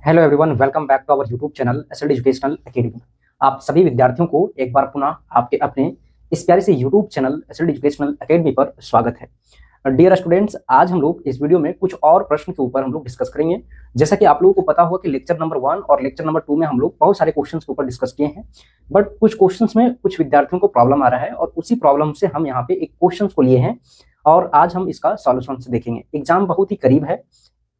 Hello everyone, welcome back to our YouTube channel SLD educational academy. आप सभी विद्यार्थियों को एक बार पुनः आपके अपने इस प्यारे से YouTube channel SLD educational academy पर स्वागत है। डियर स्टूडेंट्स, आज हम लोग इस वीडियो में कुछ और प्रश्न के ऊपर हम लोग डिस्कस करेंगे। जैसा कि आप लोगों को पता होगा कि लेक्चर नंबर 1 और लेक्चर नंबर 2 में हम लोग बहुत सारे क्वेश्चन के ऊपर डिस्कस किए हैं, बट कुछ क्वेश्चन में कुछ विद्यार्थियों को प्रॉब्लम आ रहा है और उसी प्रॉब्लम से हम यहाँ पे एक क्वेश्चन को लिए हैं और आज हम इसका सॉल्यूशन देखेंगे। एग्जाम बहुत ही करीब है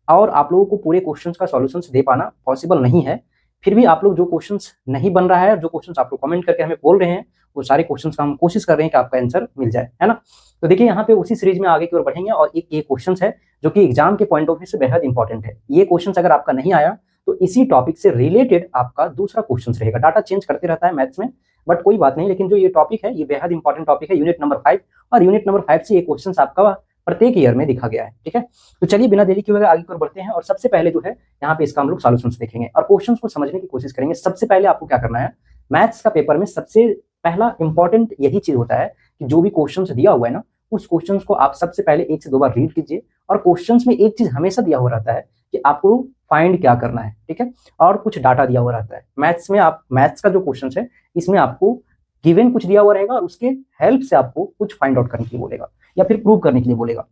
और आप लोगों को पूरे क्वेश्चंस का सॉल्यूशंस दे पाना पॉसिबल नहीं है। फिर भी आप लोग जो क्वेश्चंस नहीं बन रहा है और जो क्वेश्चंस आप लोग कमेंट करके हमें बोल रहे हैं, वो सारे क्वेश्चंस का हम कोशिश कर रहे हैं कि आपका आंसर मिल जाए, है ना। तो देखिए, यहाँ पे उसी सीरीज में आगे की ओर बढ़ेंगे और एक ये क्वेश्चन है जो कि एग्जाम के पॉइंट ऑफ व्यू से बेहद इंपॉर्टेंट है। ये क्वेश्चन अगर आपका नहीं आया तो इसी टॉपिक से रिलेटेड आपका दूसरा क्वेश्चन रहेगा। डाटा चेंज करते रहता है मैथ्स में, बट कोई बात नहीं, लेकिन जो ये टॉपिक है ये बेहद इंपॉर्टेंट टॉपिक है, यूनिट नंबर 5। और यूनिट नंबर 5 से ये क्वेश्चन आपका प्रत्येक ईयर में दिखा गया है, ठीक है। तो चलिए बिना देरी किए आगे की ओर बढ़ते हैं और सबसे पहले जो है यहाँ पे इसका हम लोग सॉल्यूशंस देखेंगे और क्वेश्चंस को समझने की कोशिश करेंगे। सबसे पहले आपको क्या करना है, मैथ्स का पेपर में सबसे पहला इंपॉर्टेंट यही चीज होता है कि जो भी क्वेश्चंस दिया हुआ है ना, उस क्वेश्चंस को आप सबसे पहले 1 से 2 बार रीड कीजिए। और क्वेश्चंस में एक चीज हमेशा दिया हुआ रहता है कि आपको फाइंड क्या करना है, ठीक है, और कुछ डाटा दिया हुआ रहता है। मैथ्स में आप मैथ्स का जो क्वेश्चन है इसमें आपको गिवन कुछ दिया हुआ रहेगा और उसके हेल्प से आपको कुछ फाइंड आउट करने के लिए बोलेगा या फिर प्रूव करने के लिए बोलेगा।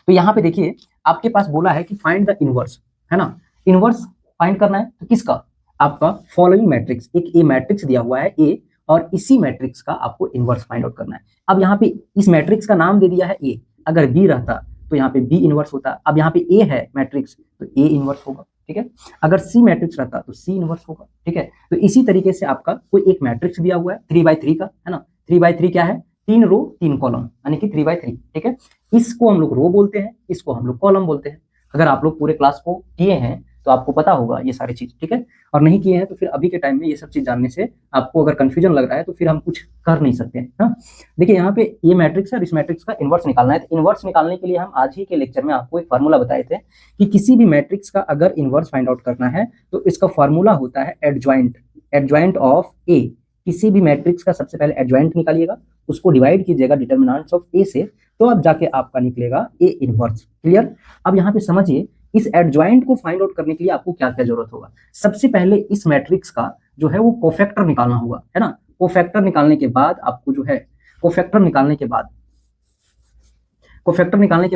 तो यहाँ पे देखिए, आपके पास बोला है कि फाइंड द इनवर्स, है ना। इनवर्स फाइंड करना है तो किसका, आपका फॉलोइंग मैट्रिक्स, एक ए मैट्रिक्स दिया हुआ है ए, और इसी मैट्रिक्स का आपको इनवर्स फाइंड आउट करना है। अब यहाँ पे इस मैट्रिक्स का नाम दे दिया है ए, अगर बी रहता तो यहाँ पे बी इनवर्स होता। अब यहाँ पे ए है मैट्रिक्स तो ए इनवर्स होगा, ठीक है। अगर सी मैट्रिक्स रहता तो सी इनवर्स होगा, ठीक है। तो इसी तरीके से आपका कोई एक मैट्रिक्स दिया हुआ है 3/3 का, है ना। 3/3 क्या है, 3 रो 3 कॉलम, यानी कि 3/3, ठीक है। इसको हम लोग रो बोलते हैं, इसको हम लोग कॉलम बोलते हैं। अगर आप लोग पूरे क्लास को किए हैं तो आपको पता होगा ये सारी चीज, ठीक है। और नहीं किए हैं तो फिर अभी के टाइम में ये सब चीज जानने से आपको अगर कंफ्यूजन लग रहा है तो फिर हम कुछ कर नहीं सकते हैं, हाँ। देखिए, यहाँ पे ये मैट्रिक्स है और इस मैट्रिक्स का इनवर्स निकालना है। तो इनवर्स निकालने के लिए हम आज ही के लेक्चर में आपको एक फार्मूला बताए थे कि किसी भी मैट्रिक्स का अगर इनवर्स फाइंड आउट करना है तो इसका फार्मूला होता है एडजॉइंट, एडजॉइंट ऑफ ए। किसी भी मैट्रिक्स का सबसे पहले एडजॉइंट निकालिएगा, उसको डिवाइड कीजिएगा डिटर्मिनेंट्स ऑफ ए से, तो अब जाके आपका निकलेगा ए इनवर्स। क्लियर। अब यहाँ पे समझिए, इस एडजॉइंट को फाइंड आउट करने के लिए आपको क्या क्या जरूरत होगा। सबसे पहले इस मैट्रिक्स का जो है वो कोफैक्टर निकालना होगा, है ना। कोफैक्टर निकालने के बाद आपको जो है कोफैक्टर निकालने के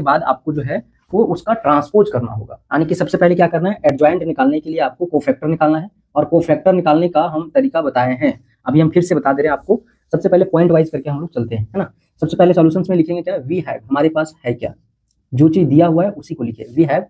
बाद आपको जो है वो उसका ट्रांसपोज करना होगा। यानी कि सबसे पहले क्या करना है, एडजॉइंट निकालने के लिए आपको कोफैक्टर निकालना है और कोफैक्टर निकालने का हम तरीका बताए हैं, अभी हम फिर से बता दे रहे हैं आपको। सबसे पहले पॉइंट वाइज करके हम लोग चलते हैं, है ना। सबसे पहले सॉल्यूशंस में लिखेंगे क्या, वी हैव, हमारे पास है क्या, जो चीज दिया हुआ है उसी को लिखिए। वी हैव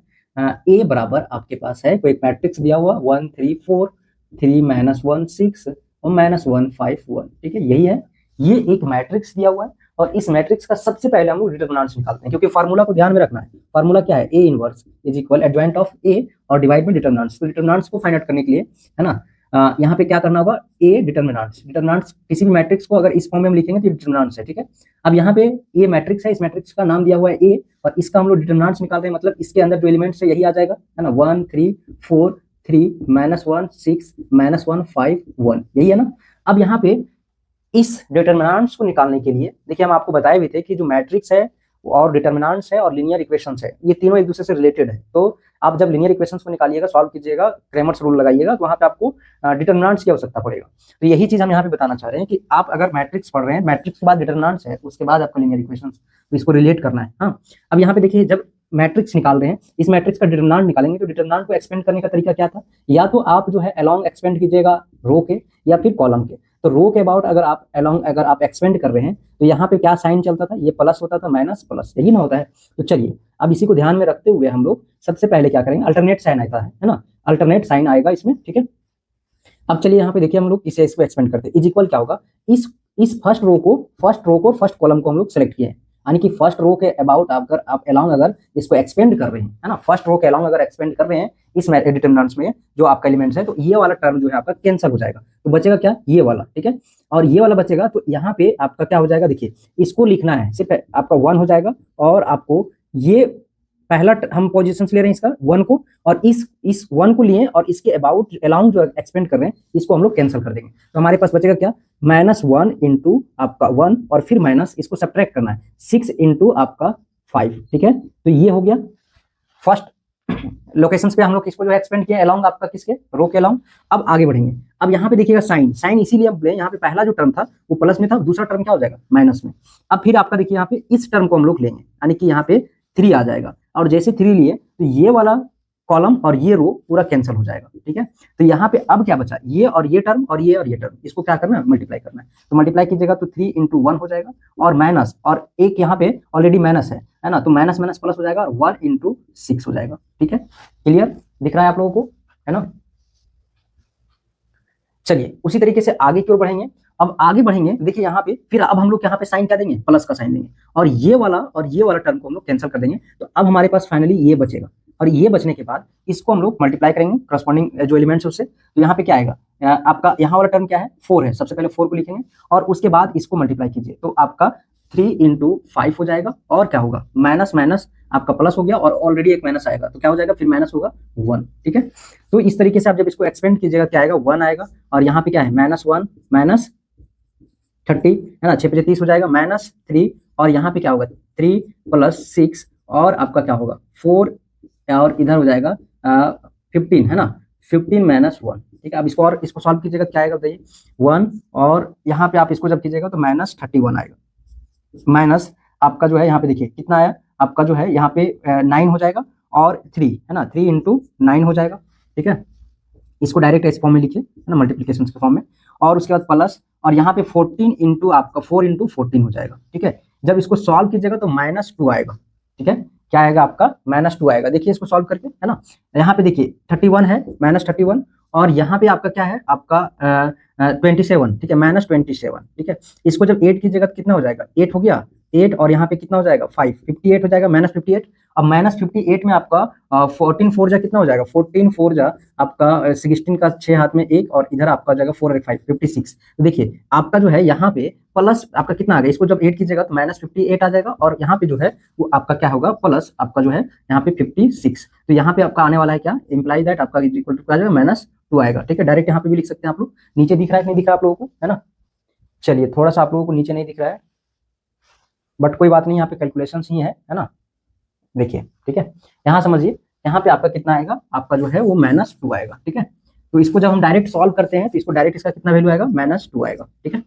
ए बराबर आपके पास है कोई एक मैट्रिक्स दिया हुआ 1 3 4 3 -1 6 और -1 5 1, ठीक है। यही है, ये एक मैट्रिक्स दिया हुआ है और इस मैट्रिक्स का सबसे पहले हम लोग डिटर्मिनेंट्स निकालते हैं, क्योंकि फार्मूला को ध्यान में रखना है। फार्मूला क्या है, A inverse is equal adjoint of A और डिवाइड में डिटर्मिनेंट्स। तो डिटर्मिनेंट्स को फाइंड आउट करने के लिए, है ना, यहाँ पे क्या करना होगा, ए डिटर्मिनेंट्स। डिटर्मिनेंट्स किसी भी मैट्रिक्स को अगर इस फॉर्म में हम लिखेंगे तो डिटर्मिनेंट्स है, ठीक है। अब यहाँ पे ए मैट्रिक्स है, इस मैट्रिक्स का नाम दिया हुआ है ए और इसका हम लोग डिटर्मिनेंट्स निकाल रहे हैं, मतलब इसके अंदर जो एलिमेंट्स है यही आ जाएगा, है ना। 1 3 4 3 -1 6 -1 5 1, यही है ना। अब यहाँ पे इस डिटर्मिनेंट्स को निकालने के लिए देखिए, हम आपको बताए भी थे कि जो मैट्रिक्स है और डिटर्मिनेंट्स है और लीनियर इक्वेशंस है, ये तीनों एक दूसरे से रिलेटेड है। तो आप जब लीनियर इक्वेशंस को निकालिएगा, सॉल्व कीजिएगा, क्रेमर्स रूल लगाइएगा, तो वहां पे आपको डिटर्मिनेंट्स की आवश्यकता पड़ेगा। तो यही चीज हम यहाँ पे बताना चाह रहे हैं कि आप अगर मैट्रिक्स पढ़ रहे हैं, मैट्रिक्स के बाद डिटर्मिनेंट्स है, उसके बाद आपका लीनियर इक्वेशंस, तो इसको रिलेट करना है, हाँ। अब यहाँ पे देखिए, जब मैट्रिक्स निकाल रहे हैं, इस मैट्रिक्स का डिटर्मिनेंट निकालेंगे तो डिटर्मिनेंट को एक्सपेंड करने का तरीका क्या था, या तो आप जो है अलोंग एक्सपेंड कीजिएगा रो के या फिर कॉलम के। तो रो के अबाउट अगर आप अलोंग अगर आप एक्सपेंड कर रहे हैं तो यहाँ पे क्या साइन चलता था, ये प्लस होता था, माइनस प्लस, यही ना होता है। तो चलिए, अब इसी को ध्यान में रखते हुए हम लोग सबसे पहले क्या करेंगे, अल्टरनेट साइन आता है ना, अल्टरनेट साइन आएगा इसमें, ठीक है। अब चलिए यहाँ पे देखिए, हम लोग इसको एक्सपेंड करते हैं। इज इक्वल क्या होगा, इस फर्स्ट रो को फर्स्ट कॉलम को हम लोग सेलेक्ट किए हैं, यानी कि फर्स्ट रो के अबाउट अगर आप अलोंग अगर इसको एक्सपेंड कर रहे हैं, है ना, फर्स्ट रो के अलोंग अगर एक्सपेंड कर रहे हैं इस डिटर्मिनेंट्स में जो आपका एलिमेंट्स है, तो ये वाला टर्म जो है आपका कैंसिल हो जाएगा, तो बचेगा क्या, ये वाला, ठीक है। और ये वाला बचेगा, तो यहाँ पे आपका क्या हो जाएगा, देखिए इसको लिखना है, सिर्फ आपका 1 हो जाएगा और आपको ये पहला हम पोजीशन ले रहे हैं इसका 1 को, और इस 1 को लिए और इसके अबाउट अलोंग जो एक्सपेंड कर रहे हैं इसको हम लोग कैंसिल कर देंगे। तो हमारे पास बचेगा क्या, -1 इंटू आपका 1 और फिर माइनस इसको सब्ट्रैक्ट करना है 6 इंटू आपका 5, ठीक है। तो ये हो गया फर्स्ट लोकेशंस पे हम लोग किसको जो है एक्सपेंड किया अलोंग आपका किसके रो के अलोंग। अब आगे बढ़ेंगे। अब यहाँ पे देखिएगा साइन, साइन इसीलिए हम यहाँ पे पहला जो टर्म था वो प्लस में था, दूसरा टर्म क्या हो जाएगा माइनस में। अब फिर आपका देखिए यहाँ पे इस टर्म को हम लोग लेंगे, यानी कि यहाँ पे 3 आ जाएगा, और जैसे 3 लिए तो ये वाला कॉलम और ये रो पूरा कैंसिल हो जाएगा, ठीक है। तो यहाँ पे अब क्या बचा, ये और ये टर्म और ये टर्म, इसको क्या करना है मल्टीप्लाई करना है। तो मल्टीप्लाई कीजिएगा तो 3 × 1 हो जाएगा, और माइनस, और एक यहाँ पे ऑलरेडी माइनस है ना, तो माइनस माइनस प्लस हो जाएगा और 1 × 6 हो जाएगा, ठीक है। क्लियर दिख रहा है आप लोगों को, है ना। चलिए उसी तरीके से आगे की ओर बढ़ेंगे। अब आगे बढ़ेंगे, देखिए यहाँ पे फिर अब हम लोग यहाँ पे साइन क्या देंगे, प्लस का साइन देंगे, और ये वाला टर्म को हम लोग कैंसिल कर देंगे। तो अब हमारे पास फाइनली ये बचेगा, और ये बचने के बाद इसको हम लोग मल्टीप्लाई करेंगे करस्पॉन्डिंग जो एलिमेंट्स उससे। तो यहाँ पे क्या आएगा, आपका यहाँ वाला टर्म क्या है 4 है, सबसे पहले 4 को लिखेंगे और उसके बाद इसको मल्टीप्लाई कीजिए, तो आपका 3 × 5 हो जाएगा, और क्या होगा माइनस माइनस आपका प्लस हो गया, और ऑलरेडी एक माइनस आएगा तो क्या हो जाएगा फिर माइनस होगा 1, ठीक है। तो इस तरीके से आप जब इसको एक्सपेंड कीजिएगा क्या आएगा 1 आएगा, और यहाँ पे क्या है -1 -30 है ना, 6 × 30 हो जाएगा -3, और यहाँ पे क्या होगा 3 + 6 और आपका क्या होगा 4, और इधर हो जाएगा 15 है ना, 15 - 1, ठीक है। अब इसको और इसको सॉल्व कीजिएगा क्या आएगा बताइए 1, और यहाँ पे आप इसको जब कीजिएगा तो -31 आएगा, माइनस आपका जो है यहाँ पे देखिए कितना आया आपका जो है यहाँ पे 9 हो जाएगा, और 3 है ना, 3 × 9 हो जाएगा, ठीक है। इसको डायरेक्ट इस फॉर्म में लिखिए है ना, मल्टीप्लिकेशन के फॉर्म में, और उसके बाद प्लस, और यहाँ पे 14 × आपका 4 × 14 हो जाएगा, ठीक है। जब इसको सॉल्व कीजिएगा तो -2 आएगा, ठीक है। क्या आएगा आपका -2 आएगा, देखिए इसको सॉल्व करके है ना। यहाँ पे देखिए 31 है, -31, और यहाँ पे आपका क्या है आपका 27, ठीक है, -27, ठीक है। इसको जब 8 कीजिएगा तो कितना हो जाएगा 8 हो गया, 8 और यहाँ पे कितना हो जाएगा 5, 58 हो जाएगा, -58। अब -58 में आपका 14 4 जा कितना हो जाएगा, 14 4 जा आपका 16 का 6 हाथ में 1, और इधर आपका हो जाएगा 4 और 5 56। तो देखिए आपका जो है यहाँ पे प्लस आपका कितना आ गया, इसको जब 8 कीजिएगा तो -58 आ जाएगा, और यहाँ पे जो है वो आपका क्या होगा प्लस आपका जो है यहाँ पे 56। तो यहाँ पे आपका आने वाला है क्या, इम्प्लाई दैट आपका इक्वल टू क्या आ जाएगा -2 आएगा, ठीक है। डायरेक्ट यहाँ पे भी लिख सकते हैं आप लोग, नीचे दिख रहा है कि नहीं दिख रहा है आप लोगों को, है ना। चलिए थोड़ा सा आप लोगों को नीचे नहीं दिख रहा है, बट कोई बात नहीं, यहाँ पे कैलकुलेशन ही है ना, देखिए ठीक है। यहाँ समझिए, यहाँ पे आपका कितना आएगा, आपका जो है वो -2 आएगा, ठीक है। तो इसको जब हम डायरेक्ट सॉल्व करते हैं तो इसको डायरेक्ट इसका कितना वैल्यू आएगा -2 आएगा, ठीक है।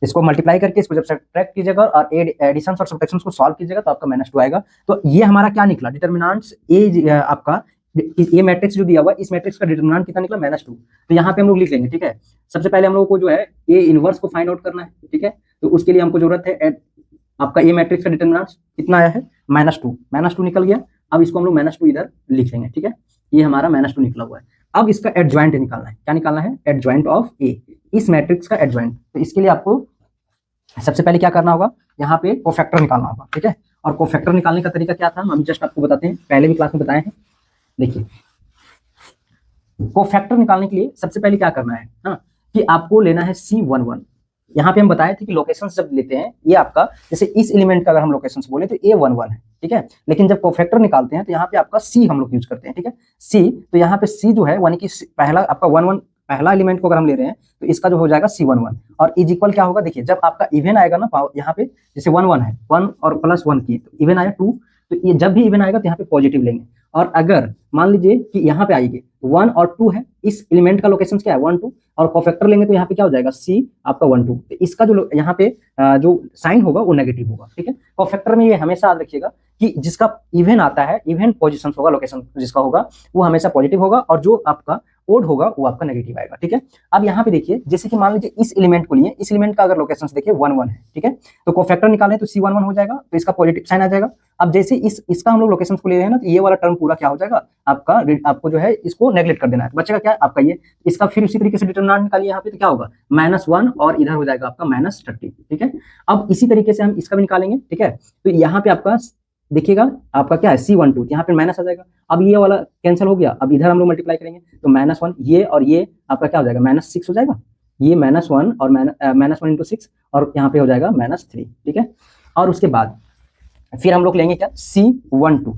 इसको मल्टीप्लाई करके इसको जब सब्ट्रैक्ट कीजिएगा और एडिशन और सब्ट्रैक्शन को सॉल्व कीजिएगा तो आपका -2 आएगा। तो ये हमारा क्या निकला, डिटर्मिनेंट्स ए आपका ये मैट्रिक्स जो दिया हुआ है, इस मैट्रिक्स का डिटर्मिनेंट कितना निकला -2। तो यहाँ पे हम लोग लिख लेंगे, ठीक है। सबसे पहले हम लोग को जो है ए इनवर्स को फाइंड आउट करना है, ठीक है। तो उसके लिए हमको जरूरत है आपका ए मैट्रिक्स का डिटर्मिनेंट कितना आया है -2 निकल गया। अब इसको हम लोग -2 इधर लिख लेंगे, ठीक है। ये हमारा -2 निकला हुआ है। अब इसका एडजॉइंट निकालना है, क्या निकालना है, एडजॉइंट ऑफ ए, इस मैट्रिक्स का एडजॉइंट। तो इसके लिए आपको सबसे पहले क्या करना होगा, यहाँ पे कोफैक्टर निकालना होगा, ठीक है। और कोफैक्टर निकालने का तरीका क्या था हम जस्ट आपको बताते हैं, पहले भी क्लास में बताए हैं। देखिए कोफैक्टर निकालने के लिए सबसे पहले क्या करना है कि आपको लेना है C11। यहाँ पे हम बताए थे कि लोकेशन जब लेते हैं, ये आपका जैसे इस एलिमेंट का अगर हम लोकेशन बोले तो A11 है, ठीक है। लेकिन जब कोफैक्टर निकालते हैं तो यहाँ पे आपका C हम लोग यूज करते हैं, ठीक है। C, तो यहाँ पे C जो है यानी कि पहला आपका 11 पहला एलिमेंट को अगर हम ले रहे हैं तो इसका जो हो जाएगा C11, और इज इक्वल क्या होगा, देखिए जब आपका इवन आएगा ना यहाँ पे, जैसे 1 1 है, 1 और +1 की तो इवन आया 2, तो ये जब भी इवन आएगा तो यहाँ पे पॉजिटिव लेंगे। और अगर मान लीजिए कि यहाँ पे आएगी 1 और 2 है, इस एलिमेंट का लोकेशन क्या है 1 2, और कोफैक्टर लेंगे तो यहाँ पे क्या हो जाएगा C आपका 1 2, तो इसका जो यहाँ पे जो साइन होगा वो नेगेटिव होगा, ठीक है। कोफैक्टर में ये हमेशा याद रखिएगा कि जिसका इवन आता है, इवन पोजीशन होगा, लोकेशन जिसका होगा वो हमेशा पॉजिटिव होगा, और जो आपका ओड होगा वो आपका नेगेटिव आएगा, ठीक है। अब यहाँ पे देखिए जैसे कि मान लीजिए इस एलिमेंट को लिए, इस एलिमेंट का अगर लोकेशन देखिए 1 1 है, ठीक है। तो कोफैक्टर निकालें तो C11 हो जाएगा, तो इसका पॉजिटिव साइन आ जाएगा। अब जैसे इसका हम लोग लोकेशन को ले रहे हैं ना, तो ये वाला टर्म पूरा क्या हो जाएगा आपका, आपको जो है इसको नेग्लेक्ट कर देना है, बचेगा क्या आपका ये, इसका फिर उसी तरीके से डिटरमिनेंट निकालिए यहाँ पे, तो क्या होगा -1 और इधर हो जाएगा आपका -30, ठीक है। अब इसी तरीके से हम इसका भी निकालेंगे, ठीक है। तो यहाँ पे आपका देखिएगा आपका क्या है C12, यहाँ पे माइनस आ जाएगा। अब ये वाला कैंसिल हो गया, अब इधर हम लोग मल्टीप्लाई करेंगे तो -1, ये और ये आपका क्या हो जाएगा -6 हो जाएगा, ये -1 और -1 × 6, और यहाँ पे हो जाएगा -3, ठीक है। और उसके बाद फिर हम लोग लेंगे क्या C12,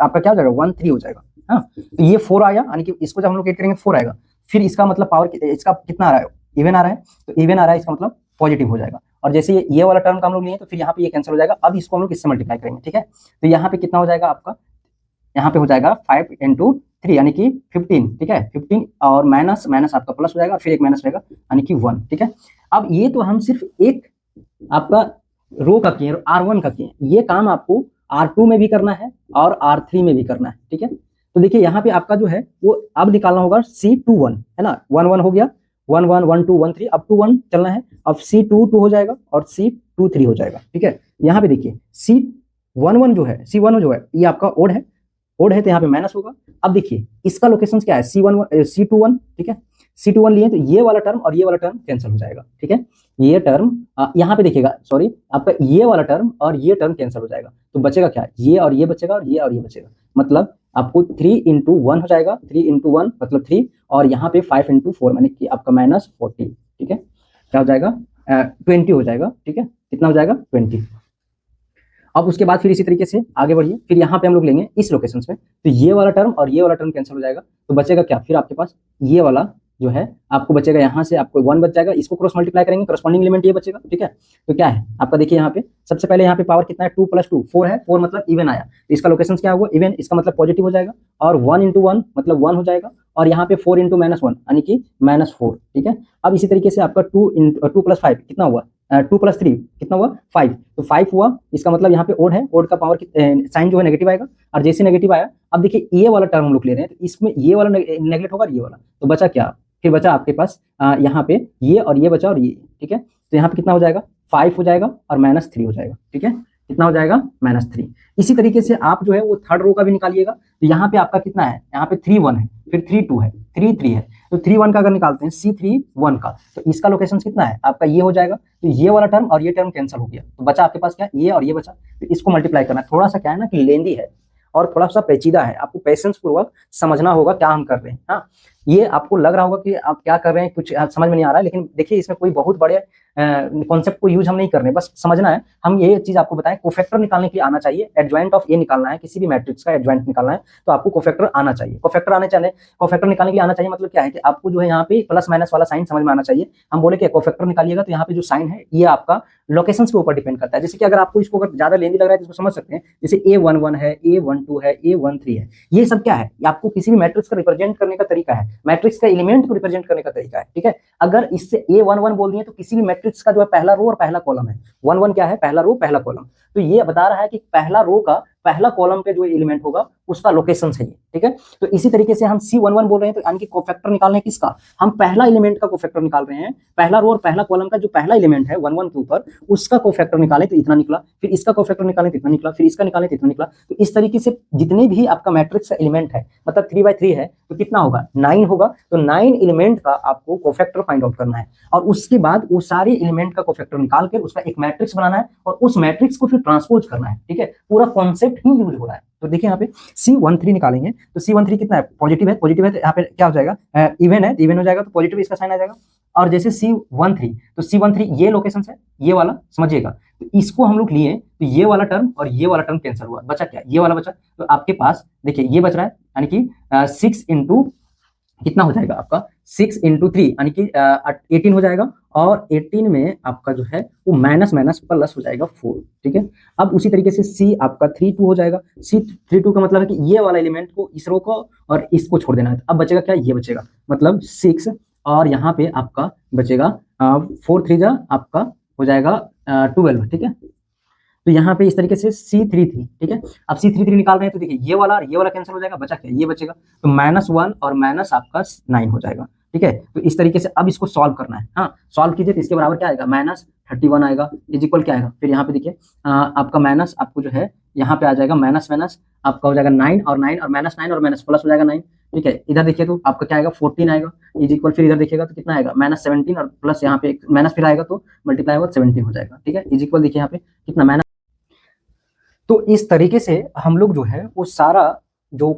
आपका क्या हो जाएगा 1 3 हो जाएगा, हाँ। तो ये 4 आया, यानी कि इसको जब हम लोग ऐड करेंगे 4 आएगा। फिर इसका मतलब पावर इसका कितना आ रहा है, इवन आ रहा है, तो इवन आ रहा है इसका मतलब पॉजिटिव हो जाएगा। और जैसे ये वाला टर्म का हम लोग लिए तो फिर यहाँ पे ये कैंसिल हो जाएगा। अब इसको हम लोग इससे मल्टीप्लाई करेंगे, ठीक है। तो यहाँ पे कितना हो जाएगा आपका यहाँ पे हो जाएगा 5 × 3 यानी कि 15, ठीक है 15 और माइनस माइनस आपका प्लस हो जाएगा, फिर एक माइनस रहेगा यानी कि 1, ठीक है। अब ये तो हम सिर्फ एक आपका रो का किए, R1 का किए, ये काम आपको R2 में भी करना है और R3 में भी करना है, ठीक है। तो देखिए यहाँ पे आपका जो है वो अब निकालना होगा C21, है ना, 1 1 हो गया, 1 1 1 2 1 3, अब 2 1 चलना है, अब C2 2 हो जाएगा और C2 3 हो जाएगा, ठीक है। यहाँ पे देखिए C11 जो है, C1 जो है ये आपका ओड है, ओड है तो यहाँ पे माइनस होगा। अब देखिए इसका लोकेशन क्या है, C21, ठीक है, C21 लिए तो ये वाला टर्म और ये वाला टर्म कैंसिल हो जाएगा, ठीक है। ये टर्म यहाँ पे देखिएगा, सॉरी आपका ये वाला टर्म और ये टर्म कैंसिल हो जाएगा, तो बचेगा क्या, ये और ये बचेगा और ये बचेगा, मतलब आपको 3 × 1 हो जाएगा, 3 × 1 मतलब 3, और यहाँ पे 5 × 4 यानी कि आपका -40, ठीक है, क्या हो जाएगा 20 हो जाएगा, ठीक है, कितना हो जाएगा 20। अब उसके बाद फिर इसी तरीके से आगे बढ़िए, फिर यहाँ पे हम लोग लेंगे इस लोकेशन में, तो ये वाला टर्म और ये वाला टर्म कैंसिल हो जाएगा, तो बचेगा क्या, फिर आपके पास ये वाला जो है आपको बचेगा, यहाँ से आपको 1 बच जाएगा, इसको क्रॉस मल्टीप्लाई करेंगे, करस्पॉन्डिंग एलिमेंट ये बचेगा, ठीक है। तो क्या है आपका, देखिए यहाँ पे सबसे पहले यहाँ पे पावर कितना है, 2 + 2 4 है, 4 मतलब इवन आया, तो इसका लोकेशन क्या होगा, इवन, इसका मतलब पॉजिटिव हो जाएगा, और 1 × 1 मतलब 1 हो जाएगा, और यहाँ पे 4 × -1 यानी कि -4, ठीक है। अब इसी तरीके से आपका 2 + 5 कितना हुआ, 2 + 3 कितना हुआ 5, तो 5 हुआ, इसका मतलब यहाँ पे ओड है, ओड का पावर साइन जो है नेगेटिव आएगा, और जैसे नेगेटिव आया, अब देखिए ये वाला टर्म हम लोग ले रहे हैं, तो इसमें ये वाला नेगलेक्ट होगा, ये वाला, तो बचा क्या, फिर बचा आपके पास यहाँ पे ये और ये बचा और ये, ठीक है। तो यहाँ पे कितना हो जाएगा 5 हो जाएगा और -3 हो जाएगा, ठीक है, कितना हो जाएगा -3। इसी तरीके से आप जो है वो थर्ड रो का भी निकालिएगा, तो यहाँ पे आपका कितना है, यहाँ पे 3 1 है, फिर 3 2 है, 3 3 है, तो 3 1 का अगर निकालते हैं C31 का, तो इसका लोकेशन कितना है आपका, ये हो जाएगा, तो ये वाला टर्म और ये टर्म कैंसिल हो गया, तो बचा आपके पास क्या, ये और ये बचा, तो इसको मल्टीप्लाई करना है, थोड़ा सा क्या है ना कि लेंदी है और थोड़ा सा पेचीदा है, आपको पेशेंस पूर्वक समझना होगा क्या हम कर रहे हैं। हाँ, ये आपको लग रहा होगा कि आप क्या कर रहे हैं, कुछ समझ में नहीं आ रहा है, लेकिन देखिए इसमें कोई बहुत बड़े कॉन्सेप्ट को यूज हम नहीं कर रहे, बस समझना है। हम ये चीज आपको बताएं, कोफैक्टर निकालने के लिए आना चाहिए, एडजॉइंट ऑफ ए निकालना है, किसी भी मैट्रिक्स का एडजॉइंट निकालना है तो आपको कोफैक्टर आना चाहिए, कोफैक्टर निकालने के लिए आना चाहिए, मतलब क्या है कि आपको जो है यहाँ पे प्लस माइनस वाला साइन समझ में आना चाहिए। हम बोले कि कोफैक्टर निकालिएगा तो यहाँ पे जो साइन है ये आपका लोकेशन के ऊपर डिपेंड करता है, जैसे कि अगर आपको इसको अगर ज्यादा लेंदी लग रहा है तो इसको समझ सकते हैं, जैसे A11 है, A12 है, A13 है, ये सब क्या है, ये आपको किसी भी मैट्रिक्स का रिप्रेजेंट करने का तरीका है, मैट्रिक्स का एलिमेंट को रिप्रेजेंट करने का तरीका है, ठीक है। अगर इससे A11 बोल दिए तो किसी भी मैट्रिक्स का जो है पहला रो और पहला कॉलम है, 1 1 क्या है, पहला रो पहला कॉलम, तो ये बता रहा है कि पहला रो का पहला कॉलम पे जो एलिमेंट होगा उसका लोकेशन है, ठीक है। तो इसी तरीके से हम C11 बोल रहे हैं, तो यानी कि कोफैक्टर निकालने किसका, हम पहला एलिमेंट का कोफैक्टर निकाल रहे हैं, पहला रो और पहला कॉलम का जो पहला एलिमेंट है 1 1 के ऊपर, उसका कोफैक्टर निकालें तो इतना निकला, फिर इसका कोफैक्टर निकालें तो इतना निकला, फिर इसका निकालें तो इतना निकला। तो इस तरीके से जितने भी आपका मैट्रिक्स का एलिमेंट है, मतलब 3/3 है, तो कितना होगा 9 होगा, तो 9 एलिमेंट का आपको कोफैक्टर फाइंड आउट करना है, और उसके बाद वो सारे एलिमेंट का कोफैक्टर निकाल कर उसका एक मैट्रिक्स बनाना है, और उस मैट्रिक्स को फिर ट्रांसपोज करना है, ठीक है। पूरा कॉन्सेप्ट ही यूज हो रहा है। तो देखिए यहाँ पे C13 निकालेंगे, तो C13 कितना है, पॉजिटिव है, पॉजिटिव है, तो यहाँ पे क्या हो जाएगा, इवन है, इवन हो जाएगा, तो पॉजिटिव इसका साइन आ जाएगा। और जैसे C13, तो C13 ये लोकेशन है, ये वाला समझिएगा, तो इसको हम लोग लिए, तो ये वाला टर्म और ये वाला टर्म कैंसिल हुआ, बचा क्या, ये वाला बचा, तो आपके पास देखिए ये बच रहा है, यानी कि 6 × कितना हो जाएगा आपका 6 × 3 यानी कि 18 हो जाएगा, और 18 में आपका जो है वो माइनस माइनस प्लस हो जाएगा 4, ठीक है। अब उसी तरीके से C आपका 3 2 हो जाएगा, C32 का मतलब है कि ये वाला एलिमेंट को, इस रो को और इसको छोड़ देना है, अब बचेगा क्या, ये बचेगा, मतलब 6, और यहाँ पे आपका बचेगा 4 3 जा आपका हो जाएगा 12, ठीक है। तो यहाँ पे इस तरीके से C33, ठीक है। अब C33 निकाल रहे हैं, तो देखिए ये वाला और ये वाला कैंसिल हो जाएगा, बचा क्या, ये बचेगा, तो -1 और माइनस आपका 9 हो जाएगा, ठीक है। तो इस तरीके से अब इसको सॉल्व करना है, हाँ, सॉल्व कीजिए, तो इसके बराबर क्या आएगा, -31 आएगा, इज इक्वल क्या आएगा, फिर यहाँ पे देखिए आपका माइनस आपको जो है यहाँ पे आ जाएगा माइनस माइनस आपका हो जाएगा 9 और -9 और माइनस प्लस हो जाएगा 9, ठीक है। इधर देखिए तो आपका क्या आएगा 14 आएगा, इज इक्वल, फिर इधर देखिएगा तो कितना आएगा -17 और प्लस यहाँ पे माइनस फिर आएगा तो मल्टीप्लाई होगा 17 हो जाएगा, ठीक है। इज इक्वल देखिए यहाँ पे कितना माइनस। तो इस तरीके से हम लोग जो है वो सारा जो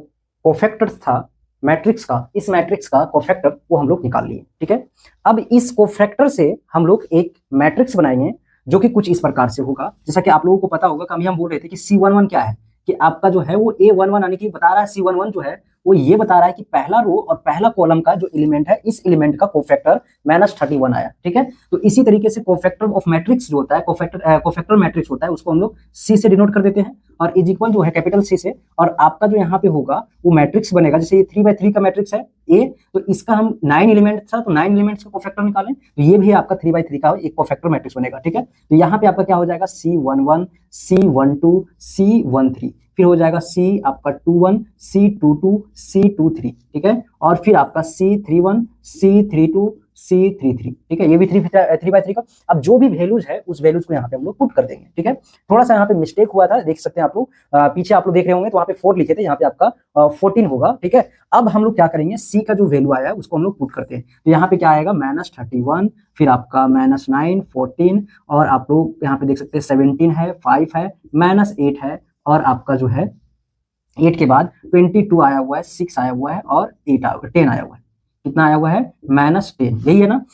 कोफैक्टर्स था मैट्रिक्स का, इस मैट्रिक्स का कोफैक्टर वो हम लोग निकाल लिए, ठीक है। अब इस कोफैक्टर से हम लोग एक मैट्रिक्स बनाएंगे जो कि कुछ इस प्रकार से होगा, जैसा कि आप लोगों को पता होगा कि हम बोल रहे थे कि C11 क्या है, कि आपका जो है वो A11 यानी कि बता रहा है, C11 जो है वो ये बता रहा है कि पहला रो और पहला कॉलम का जो एलिमेंट है, इस एलिमेंट का कोफैक्टर -31 आया, ठीक है। तो इसी तरीके से कोफैक्टर ऑफ मैट्रिक्स जो होता है, कोफैक्टर मैट्रिक्स होता है, उसको हम लोग C से डिनोट कर देते हैं, और इज इक्वल जो है कैपिटल सी से, और आपका जो यहाँ पे होगा वो मैट्रिक्स बनेगा, जैसे ये 3/3 का मैट्रिक्स है ए, तो इसका हम 9 एलिमेंट था तो 9 एलिमेंट्स का कोफैक्टर निकालें, तो ये भी आपका 3/3 का एक कोफैक्टर मैट्रिक्स बनेगा। ठीक है, तो यहाँ पे आपका क्या हो जाएगा C11, C12, C13, फिर हो जाएगा C आपका 21, C22, C23, ठीक है, और फिर आपका C31, C32, C33, ठीक है, ये भी 3/3 का। अब जो भी वैल्यूज है उस वैल्यूज को यहाँ पे हम लोग पुट कर देंगे। ठीक है, थोड़ा सा यहाँ पे मिस्टेक हुआ था, देख सकते हैं आप लोग, पीछे आप लोग देख रहे होंगे तो वहाँ पे 4 लिखे थे, यहाँ पे आपका 14 होगा। ठीक है, अब हम लोग क्या करेंगे, C का जो वैल्यू आया है उसको हम लोग पुट करते हैं, तो यहाँ पे क्या आएगा -31, फिर आपका -9, 14, और आप लोग यहाँ पे देख सकते हैं 17 है, 5 है, -8 है, और आपका जो है 8 के बाद 22 आया हुआ है, 6 आया हुआ है, और 10 आया हुआ है। कितना आया हुआ है, -10, यही है ना।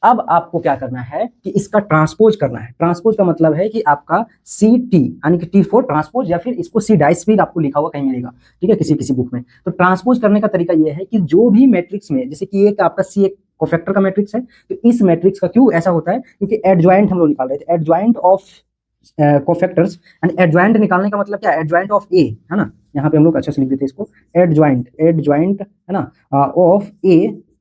अब आपको क्या करना है कि इसका ट्रांसपोज करना है। ट्रांसपोज का मतलब है कि आपका CT यानी कि T4 ट्रांसपोज, या फिर इसको C डाइस भी आपको लिखा हुआ कहीं मिलेगा, ठीक है, किसी किसी बुक में। तो ट्रांसपोज करने का तरीका यह है कि जो भी मैट्रिक्स में, जैसे कि एक आपका C एक कोफैक्टर का मैट्रिक्स है, तो इस मैट्रिक्स का क्यों ऐसा होता है, क्योंकि एडजॉइंट हम लोग निकाल रहे थे, adjoint of cofactors, and adjoint निकालने का मतलब क्या है, एडजॉइंट ऑफ ए, है ना, यहाँ पे हम लोग अच्छे से लिख देते हैं इसको, एडजॉइंट है ना ऑफ ए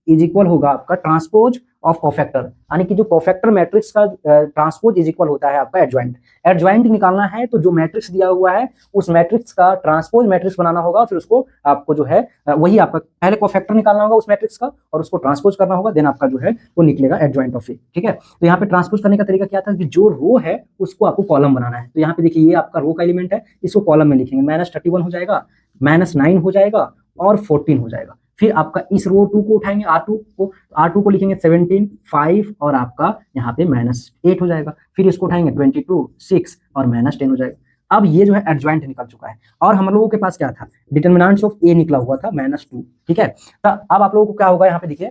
इज इक्वल होगा आपका ट्रांसपोज ऑफ कोफैक्टर, यानी कि जो कोफैक्टर मैट्रिक्स का ट्रांसपोज इज इक्वल होता है आपका एडजॉइंट। एडजॉइंट निकालना है तो जो मैट्रिक्स दिया हुआ है उस मैट्रिक्स का ट्रांसपोज मैट्रिक्स बनाना होगा, फिर उसको आपको जो है वही आपका पहले कोफैक्टर निकालना होगा उस मैट्रिक्स का, और उसको ट्रांसपोज करना होगा, देन आपका जो है वो निकलेगा एडजॉइंट ऑफ ए। ठीक है, तो यहाँ पे ट्रांसपोज करने का तरीका क्या था कि जो रो है उसको आपको कॉलम बनाना है। तो यहाँ पे देखिए ये आपका रो का एलिमेंट है, इसको कॉलम में लिखेंगे, -31 हो जाएगा, -9 हो जाएगा, और 14 हो जाएगा। फिर आपका इस रो 2 को उठाएंगे, R2 को लिखेंगे 17, 5, और आपका यहाँ पे -8 हो जाएगा। फिर इसको उठाएंगे 22, 6, और -10 हो जाएगा। अब ये जो है एडजॉइंट निकल चुका है, और हम लोगों के पास क्या था, डिटरमिनेंट्स ऑफ ए निकला हुआ था -2। ठीक है, तो अब आप लोगों को क्या होगा, यहाँ पे देखिए,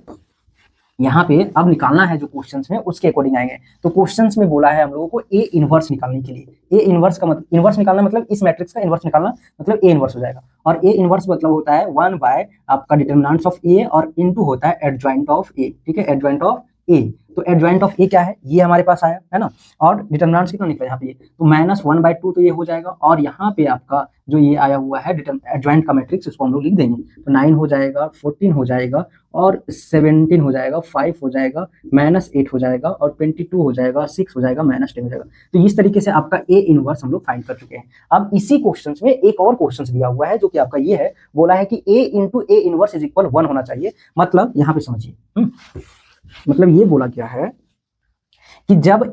यहाँ पे अब निकालना है जो क्वेश्चंस में उसके अकॉर्डिंग आएंगे। तो क्वेश्चंस में बोला है हम लोगों को ए इनवर्स निकालने के लिए। ए इनवर्स का मतलब, इनवर्स निकालना मतलब इस मैट्रिक्स का इनवर्स निकालना मतलब ए इनवर्स हो जाएगा, और ए इनवर्स मतलब होता है 1 बाय आपका डिटरमिनेंट्स ऑफ ए, और इनटू होता है एडजॉइंट ऑफ ए। ठीक है, एडजॉइंट ऑफ ए, तो एडजॉइंट ऑफ ए क्या है, ये हमारे पास आया है ना, और डिटरमिनेंट्स कितना निकला यहाँ पे, तो -1/2 तो ये हो जाएगा, और यहाँ पे आपका जो ये आया हुआ है एडजॉइंट का मैट्रिक्स, इसको हम लोग लिख देंगे, तो 9 हो जाएगा, 14 हो जाएगा, और 17 हो जाएगा, 5 हो जाएगा, -8 हो जाएगा, और 22 हो जाएगा, 6 हो जाएगा, -10 हो जाएगा। तो इस तरीके से आपका ए इनवर्स हम लोग फाइंड कर चुके हैं। अब इसी क्वेश्चन में एक और क्वेश्चन दिया हुआ है जो कि आपका ये है, बोला है कि a into A inverse is equal 1 होना चाहिए। मतलब यहाँ पे समझिए, मतलब ये बोला गया है कि जब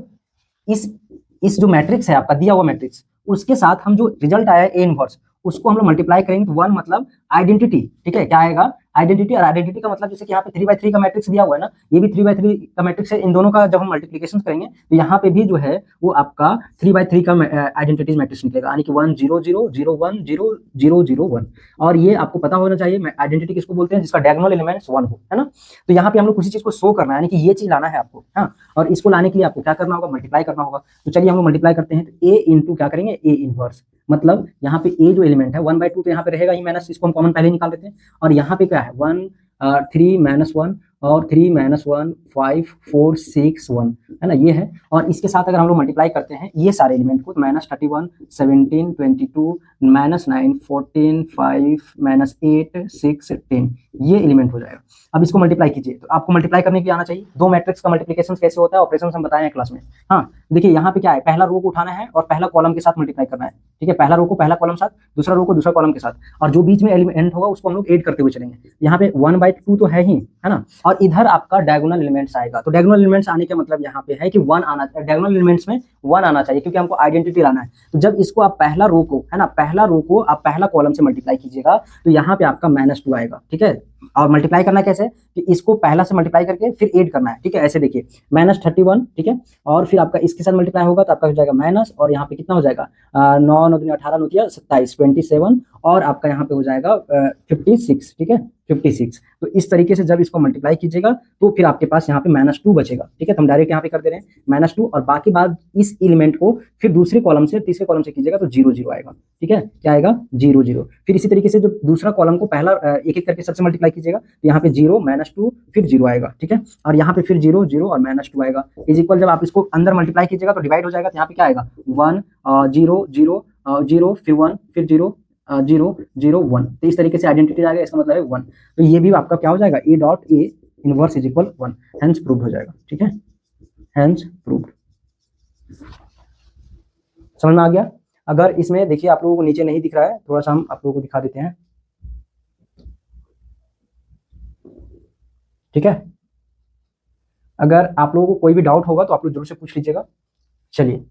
इस जो मैट्रिक्स है आपका दिया हुआ मैट्रिक्स, उसके साथ हम जो रिजल्ट आया है ए इनवर्स, उसको हम लोग मल्टीप्लाई करेंगे, तो 1 मतलब आइडेंटिटी। ठीक है, क्या आएगा, आइडेंटिटी, और आइडेंटिटी का मतलब जैसे कि यहाँ पे 3/3 का मैट्रिक्स दिया हुआ है ना, ये भी 3/3 का मैट्रिक्स है, इन दोनों का जब हम मल्टीप्लिकेशन करेंगे तो यहाँ पे भी जो है वो आपका 3/3 का आइडेंटिटी मैट्रिक्स निकलेगा, यानी कि 1 0 0 0 1 0 0 0 1। और ये आपको पता होना चाहिए आइडेंटिटी किसको बोलते हैं, जिसका डायगोनल एलिमेंट्स 1 हो, है ना। तो यहाँ पे हम लोग किसी चीज को शो करना है, यानी कि ये चीज लाना है आपको, हाँ, और इसको लाने के लिए आपको क्या करना होगा, मल्टीप्लाई करना होगा। तो चलिए हम लोग मल्टीप्लाई करते हैं, तो ए इंटू क्या करेंगे, ए इनवर्स, मतलब यहाँ पे ए जो एलिमेंट है 1/2 तो यहाँ पे रहेगा ही, माइनस इसको हम कॉमन पहले निकाल देते हैं, और यहाँ पे क्या है 1 3 -1 और 3 -1 5 4 6 1, है ना, ये है। और इसके साथ अगर हम लोग मल्टीप्लाई करते हैं ये सारे एलिमेंट को, -31 17 22 -9 14 5 -8 6 10, ये एलिमेंट हो जाएगा। अब इसको मल्टीप्लाई कीजिए, तो आपको मल्टीप्लाई करने के लिए आना चाहिए। दो मैट्रिक्स का मल्टीप्लिकेशन कैसे होता है, ऑपरेशन हम बताए हैं क्लास में। हाँ, देखिए यहाँ पे क्या है, पहला रो को उठाना है और पहला कॉलम के साथ मल्टीप्लाई करना है। ठीक है, पहला रो को पहला कॉलम साथ, दूसरा रो को दूसरा कॉलम के साथ, और जो बीच में एलिमेंट होगा उसको हम लोग ऐड करते हुए चलेंगे। यहाँ पे 1/2 तो है ही, है ना, और इधर आपका डायगोनल एलिमेंट्स आएगा। तो डायगोनल एलिमेंट्स आने का मतलब यहाँ पे है कि 1 आना, डायगोनल एलिमेंट्स में 1 आना चाहिए, क्योंकि हमको आइडेंटिटी लाना है। तो जब इसको आप पहला रो को, है ना, पहला रो को आप पहला कॉलम से मल्टीप्लाई कीजिएगा, तो यहाँ पे आपका -2 आएगा। ठीक है, और मल्टीप्लाई करना कैसे, कि इसको पहला से मल्टीप्लाई करके फिर ऐड करना है। ठीक है, ऐसे देखिए -31, ठीक है, और फिर आपका इसके साथ मल्टीप्लाई होगा तो आपका हो जाएगा माइनस, और यहाँ पे कितना हो जाएगा 9 9 18 9 27 27, और आपका यहाँ पे हो जाएगा 56। ठीक है, 56। तो इस तरीके से जब इसको मल्टीप्लाई कीजिएगा तो फिर आपके पास यहाँ पे -2 बचेगा। ठीक है, तो हम डायरेक्ट यहाँ पे कर दे रहे हैं -2, और बाकी बात इस एलिमेंट को फिर दूसरे कॉलम से तीसरे कॉलम से कीजिएगा तो 0 0 आएगा। ठीक है, क्या आएगा 0 0। फिर इसी तरीके से जब दूसरा कॉलम को पहला एक एक करके सबसे मल्टीप्लाई मल्टीप्लाई कीजिएगा तो यहाँ पे 0 -2 फिर 0 आएगा, ठीक है। और यहाँ पे फिर 0 0 और -2 आएगा, इज इक्वल जब आप इसको अंदर मल्टीप्लाई कीजिएगा तो डिवाइड हो जाएगा, तो यहाँ पे क्या आएगा 1 0 0 0 फिर 1 फिर 0 0 0 1। तो इस तरीके से आइडेंटिटी आ गया, इसका मतलब है 1। तो ये भी आपका क्या हो जाएगा, A dot A inverse is equal 1, hence proved हो जाएगा, ठीक है, हेंस प्रूव्ड। समझ में आ गया। अगर इसमें देखिए आप लोगों को नीचे नहीं दिख रहा है, थोड़ा सा हम आप लोगों को दिखा देते हैं, ठीक है। अगर आप लोगों को कोई भी डाउट होगा तो आप लोग जरूर से पूछ लीजिएगा। चलिए